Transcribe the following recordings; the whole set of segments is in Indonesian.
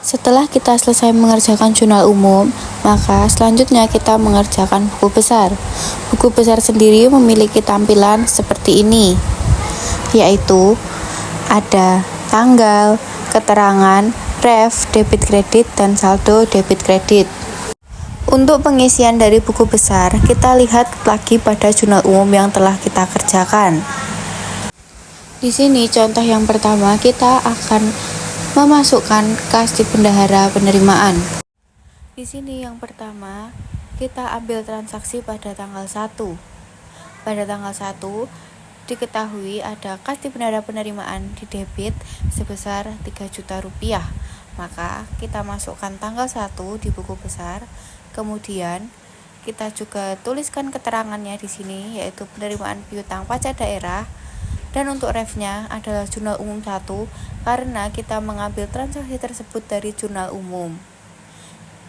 Setelah kita selesai mengerjakan jurnal umum, maka selanjutnya kita mengerjakan buku besar. Buku besar sendiri memiliki tampilan seperti ini, yaitu ada tanggal, keterangan, ref, debit kredit, dan saldo debit kredit. Untuk pengisian dari buku besar, kita lihat lagi pada jurnal umum yang telah kita kerjakan. Di sini contoh yang pertama, kita akan memasukkan kas di bendahara penerimaan. Di sini yang pertama, kita ambil transaksi pada tanggal 1. Pada tanggal 1 diketahui ada kas di bendahara penerimaan di debit sebesar 3 juta rupiah. Maka kita masukkan tanggal 1 di buku besar. Kemudian kita juga tuliskan keterangannya di sini, yaitu penerimaan piutang pajak daerah. Dan untuk refnya adalah jurnal umum 1 karena kita mengambil transaksi tersebut dari jurnal umum.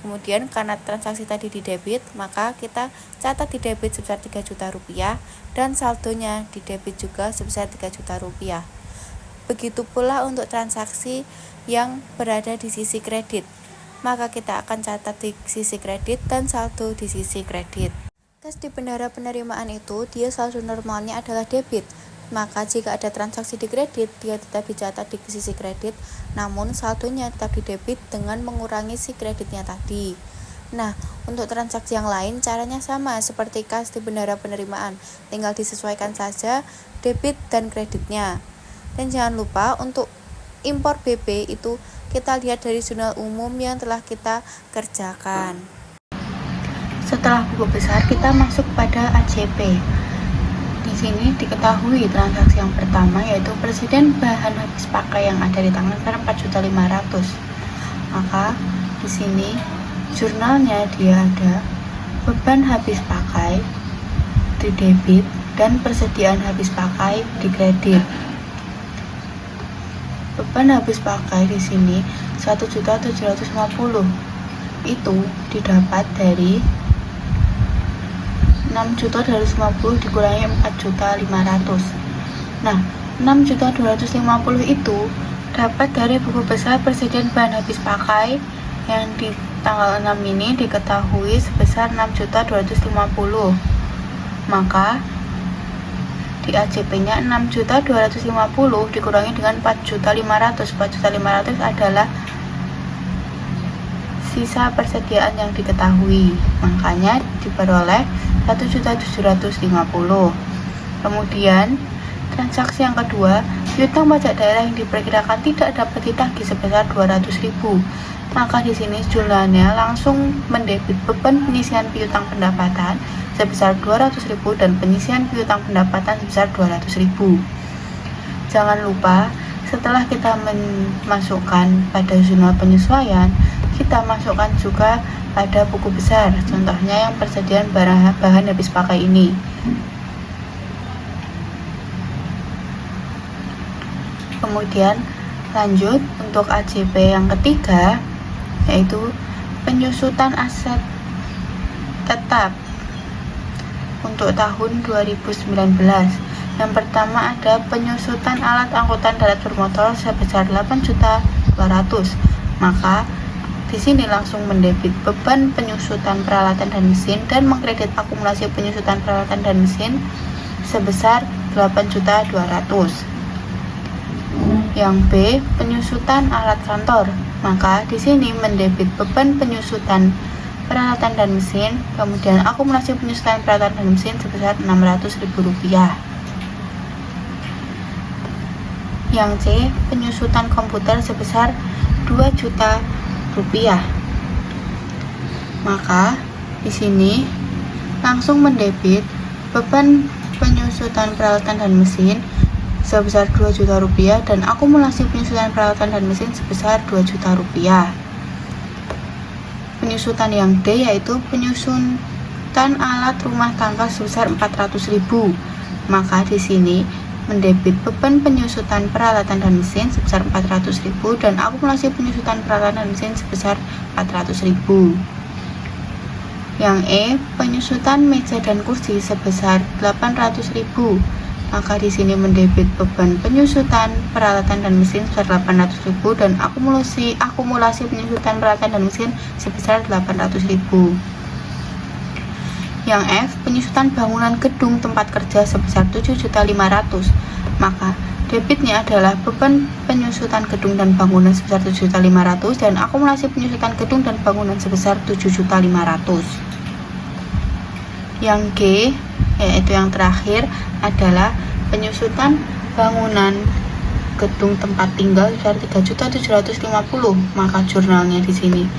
Kemudian karena transaksi tadi di debit, maka kita catat di debit sebesar 3 juta rupiah dan saldonya di debit juga sebesar 3 juta rupiah. Begitu pula untuk transaksi yang berada di sisi kredit, maka kita akan catat di sisi kredit dan saldo di sisi kredit. Kas di bendahara penerimaan itu dia saldo normalnya adalah debit. Maka jika ada transaksi di kredit, dia tetap dicatat di sisi kredit, namun saldonya tetap di debit dengan mengurangi si kreditnya tadi. Nah, untuk transaksi yang lain caranya sama seperti kas di bendahara penerimaan, tinggal disesuaikan saja debit dan kreditnya. Dan jangan lupa untuk impor BP itu kita lihat dari jurnal umum yang telah kita kerjakan. Setelah buku besar, kita masuk pada AJP. Di sini diketahui transaksi yang pertama yaitu presiden bahan habis pakai yang ada di tangan sekarang 4.500.000. Maka di sini jurnalnya dia ada beban habis pakai di debit dan persediaan habis pakai di kredit. Beban habis pakai di sini 1.750.000 itu didapat dari 6.250.000 dikurangi 4.500.000. Nah, 6.250.000 itu dapat dari buku besar presiden bahan habis pakai yang di tanggal 6 ini diketahui sebesar 6.250.000. Maka di AJP-nya 6.250.000 dikurangi dengan 4.500.000. 4.500.000 adalah sisa persediaan yang diketahui, makanya diperoleh 1.750.000. Kemudian transaksi yang kedua, piutang pajak daerah yang diperkirakan tidak dapat ditagih sebesar 200.000. Maka di sini jumlahnya langsung mendebit beban pengisian piutang pendapatan sebesar 200.000 dan pengisian piutang pendapatan sebesar 200.000. Jangan lupa setelah kita memasukkan pada jurnal penyesuaian, kita masukkan juga pada buku besar, contohnya yang persediaan bahan habis pakai ini. Kemudian lanjut untuk AJP yang ketiga, yaitu penyusutan aset tetap untuk tahun 2019. Yang pertama ada penyusutan alat angkutan darat bermotor sebesar 8.200.000. Maka di sini langsung mendebit beban penyusutan peralatan dan mesin dan mengkredit akumulasi penyusutan peralatan dan mesin sebesar 8.200.000. Yang B, penyusutan alat kantor. Maka di sini mendebit beban penyusutan peralatan dan mesin, kemudian akumulasi penyusutan peralatan dan mesin sebesar 600.000 rupiah. Yang C, penyusutan komputer sebesar 2 juta rupiah. Maka di sini langsung mendebit beban penyusutan peralatan dan mesin sebesar 2 juta rupiah dan akumulasi penyusutan peralatan dan mesin sebesar 2 juta rupiah. Penyusutan yang D yaitu penyusutan alat rumah tangga sebesar 400.000. Maka di sini mendebit beban penyusutan peralatan dan mesin sebesar 400.000 dan akumulasi penyusutan peralatan dan mesin sebesar 400.000. Yang E, penyusutan meja dan kursi sebesar 800.000 maka di sini mendebit beban penyusutan peralatan dan mesin sebesar 800.000 dan akumulasi penyusutan peralatan dan mesin sebesar 800.000. Yang F, penyusutan bangunan gedung tempat kerja sebesar 7.500.000, maka debitnya adalah beban penyusutan gedung dan bangunan sebesar 7.500.000 dan akumulasi penyusutan gedung dan bangunan sebesar 7.500.000. Yang G, yaitu yang terakhir, adalah penyusutan bangunan gedung tempat tinggal sebesar 3.750.000, maka jurnalnya di sini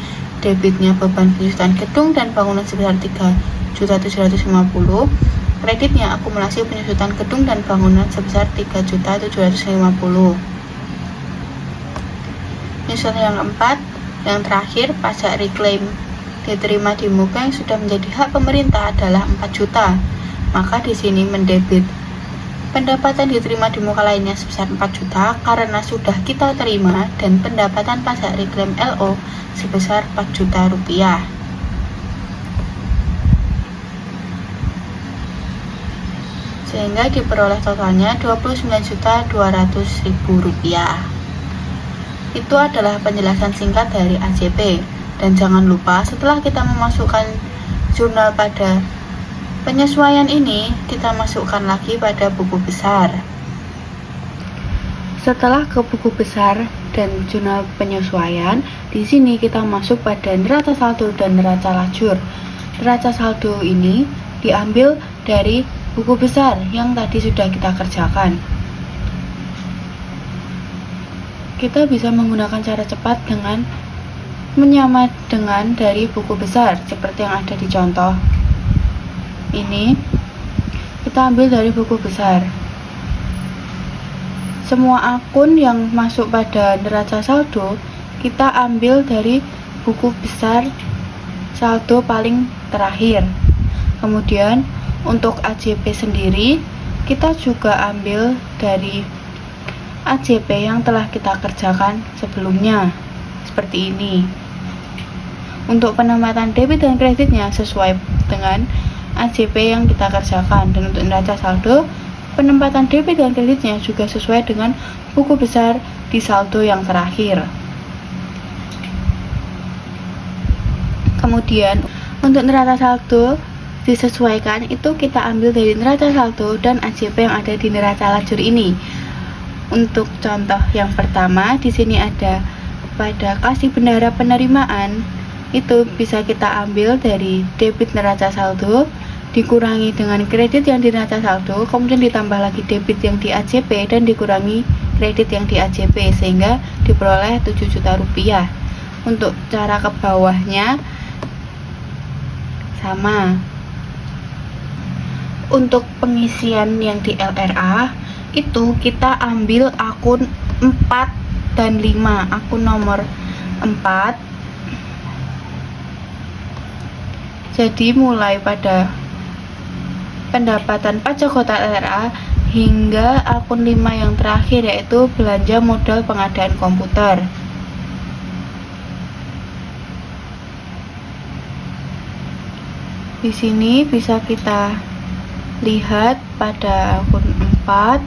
debitnya beban penyusutan gedung dan bangunan sebesar 3.750.000, kreditnya akumulasi penyusutan gedung dan bangunan sebesar 3.750.000. Penyusutan yang keempat, yang terakhir, pajak reclaim diterima di muka yang sudah menjadi hak pemerintah adalah 4 juta. Maka di sini mendebit pendapatan diterima di muka lainnya sebesar 4 juta karena sudah kita terima, dan pendapatan pajak reclaim LO sebesar 4 juta rupiah. Sehingga diperoleh totalnya 29.200.000 rupiah. Itu adalah penjelasan singkat dari AJP. Dan jangan lupa setelah kita memasukkan jurnal pada penyesuaian ini, kita masukkan lagi pada buku besar. Setelah ke buku besar dan jurnal penyesuaian, di sini kita masuk pada neraca saldo dan neraca lajur. Neraca saldo ini diambil dari buku besar yang tadi sudah kita kerjakan. Kita bisa menggunakan cara cepat dengan menyamai dengan dari buku besar seperti yang ada di contoh ini. Kita ambil dari buku besar. Semua akun yang masuk pada neraca saldo kita ambil dari buku besar saldo paling terakhir. Kemudian untuk AJP sendiri kita juga ambil dari AJP yang telah kita kerjakan sebelumnya seperti ini. Untuk penempatan debit dan kreditnya sesuai dengan AJP yang kita kerjakan, dan untuk neraca saldo penempatan debit dan kreditnya juga sesuai dengan buku besar di saldo yang terakhir. Kemudian untuk neraca saldo disesuaikan itu kita ambil dari neraca saldo dan AJP yang ada di neraca lajur ini. Untuk contoh yang pertama di sini ada pada kasih bendahara penerimaan, itu bisa kita ambil dari debit neraca saldo dikurangi dengan kredit yang di neraca saldo, kemudian ditambah lagi debit yang di AJP dan dikurangi kredit yang di AJP sehingga diperoleh 7 juta rupiah. Untuk cara ke bawahnya sama. Untuk pengisian yang di LRA itu kita ambil akun 4 dan 5. Akun nomor 4, jadi mulai pada pendapatan pajak kota LRA hingga akun 5 yang terakhir, yaitu belanja modal pengadaan komputer. Di sini bisa kita lihat pada akun 4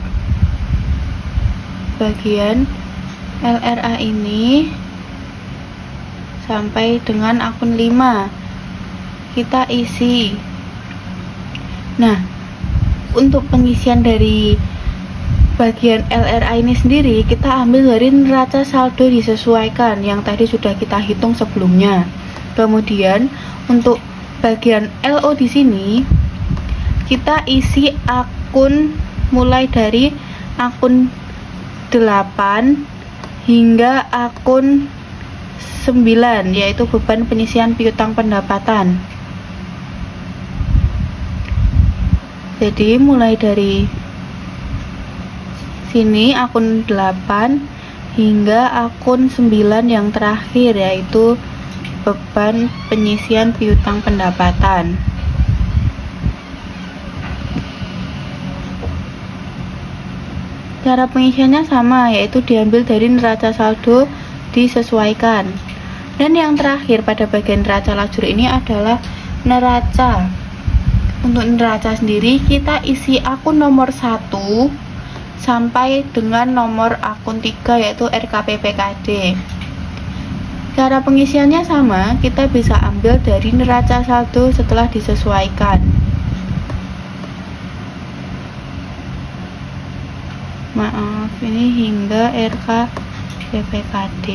bagian LRA ini sampai dengan akun 5 kita isi. Nah, untuk pengisian dari bagian LRA ini sendiri kita ambil dari neraca saldo disesuaikan yang tadi sudah kita hitung sebelumnya. Kemudian untuk bagian LO di sini kita isi akun mulai dari akun 8 hingga akun 9, yaitu beban penyisian piutang pendapatan. Jadi mulai dari sini akun 8 hingga akun 9 yang terakhir, yaitu beban penyisian piutang pendapatan. Cara pengisiannya sama, yaitu diambil dari neraca saldo disesuaikan. Dan yang terakhir pada bagian neraca lajur ini adalah neraca Untuk neraca sendiri kita isi akun nomor 1 sampai dengan nomor akun 3 yaitu RKPPKD. Cara pengisiannya sama, kita bisa ambil dari neraca 1 setelah disesuaikan. Maaf, ini hingga RKPPKD.